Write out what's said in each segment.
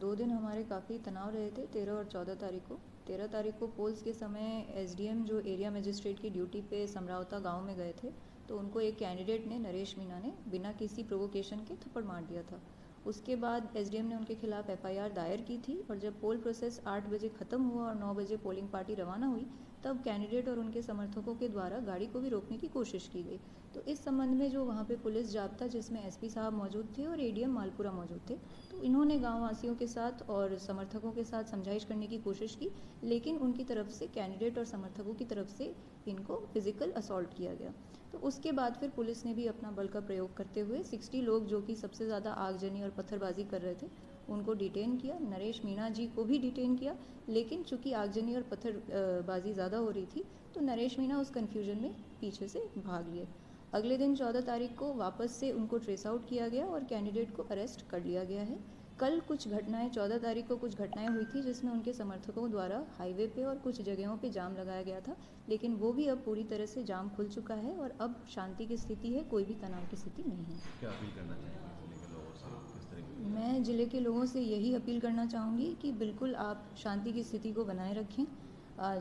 2 दिन हमारे काफ़ी तनाव रहे थे, 13 और 14 तारीख को। 13 तारीख को पोल्स के समय एसडीएम जो एरिया मजिस्ट्रेट की ड्यूटी पे समरावता गांव में गए थे, तो उनको एक कैंडिडेट ने, नरेश मीणा ने, बिना किसी प्रोवोकेशन के थप्पड़ मार दिया था। उसके बाद एसडीएम ने उनके खिलाफ एफआईआर दायर की थी और जब पोल प्रोसेस 8 बजे ख़त्म हुआ और 9 बजे पोलिंग पार्टी रवाना हुई, तब कैंडिडेट और उनके समर्थकों के द्वारा गाड़ी को भी रोकने की कोशिश की गई। तो इस संबंध में जो वहाँ पे पुलिस जाब्ता, जिसमें एसपी साहब मौजूद थे और एडीएम मालपुरा मौजूद थे, तो इन्होंने गाँव वासियों के साथ और समर्थकों के साथ समझाइश करने की कोशिश की, लेकिन उनकी तरफ से, कैंडिडेट और समर्थकों की तरफ से, इनको फिजिकल असॉल्ट किया गया। तो उसके बाद फिर पुलिस ने भी अपना बल का प्रयोग करते हुए 60 लोग जो कि सबसे ज़्यादा आगजनी और पत्थरबाजी कर रहे थे, उनको डिटेन किया। नरेश मीणा जी को भी डिटेन किया, लेकिन चूंकि आगजनी और पत्थरबाजी ज़्यादा हो रही थी, तो नरेश मीणा उस कन्फ्यूजन में पीछे से भाग लिए। अगले दिन 14 तारीख को वापस से उनको ट्रेस आउट किया गया और कैंडिडेट को अरेस्ट कर लिया गया है। कल कुछ घटनाएं, 14 तारीख को कुछ घटनाएं हुई थी जिसमें उनके समर्थकों द्वारा हाईवे पे और कुछ जगहों पे जाम लगाया गया था, लेकिन वो भी अब पूरी तरह से जाम खुल चुका है और अब शांति की स्थिति है, कोई भी तनाव की स्थिति नहीं है। क्या अपील करना चाहेंगे जिले के लोगों से, किस तरह की? मैं ज़िले के लोगों से यही अपील करना चाहूँगी कि बिल्कुल आप शांति की स्थिति को बनाए रखें।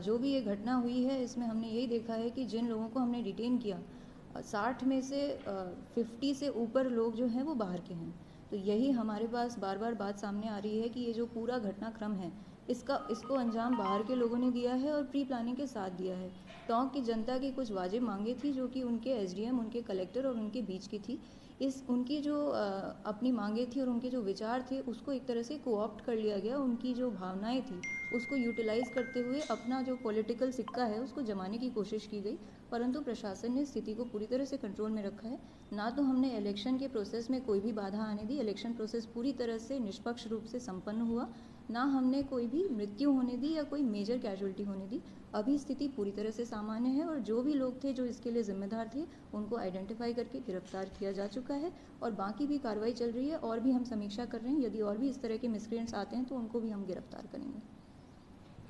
जो भी ये घटना हुई है, इसमें हमने यही देखा है कि जिन लोगों को हमने डिटेन किया, 60 में से 50 से ऊपर लोग जो हैं वो बाहर के हैं। तो यही हमारे पास बार बार बात सामने आ रही है कि ये जो पूरा घटनाक्रम है, इसको अंजाम बाहर के लोगों ने दिया है और प्री प्लानिंग के साथ दिया है। टोंक की जनता की कुछ वाजिब मांगे थी जो कि उनके एसडीएम, उनके कलेक्टर और उनके बीच की थी। उनकी जो अपनी मांगे थी और उनके जो विचार थे, उसको एक तरह से कोऑप्ट कर लिया गया। उनकी जो भावनाएं थी उसको यूटिलाइज़ करते हुए अपना जो पॉलिटिकल सिक्का है उसको जमाने की कोशिश की गई, परंतु प्रशासन ने स्थिति को पूरी तरह से कंट्रोल में रखा है। ना तो हमने इलेक्शन के प्रोसेस में कोई भी बाधा आने दी, इलेक्शन प्रोसेस पूरी तरह से निष्पक्ष रूप से संपन्न हुआ, ना हमने कोई भी मृत्यु होने दी या कोई मेजर कैजुअलिटी होने दी। अभी स्थिति पूरी तरह से सामान्य है और जो भी लोग थे जो इसके लिए जिम्मेदार थे, उनको आइडेंटिफाई करके गिरफ्तार किया जा चुका है और बाकी भी कार्रवाई चल रही है और भी हम समीक्षा कर रहे हैं। यदि और भी इस तरह के मिसक्रिएंट्स आते हैं तो उनको भी हम गिरफ्तार करेंगे।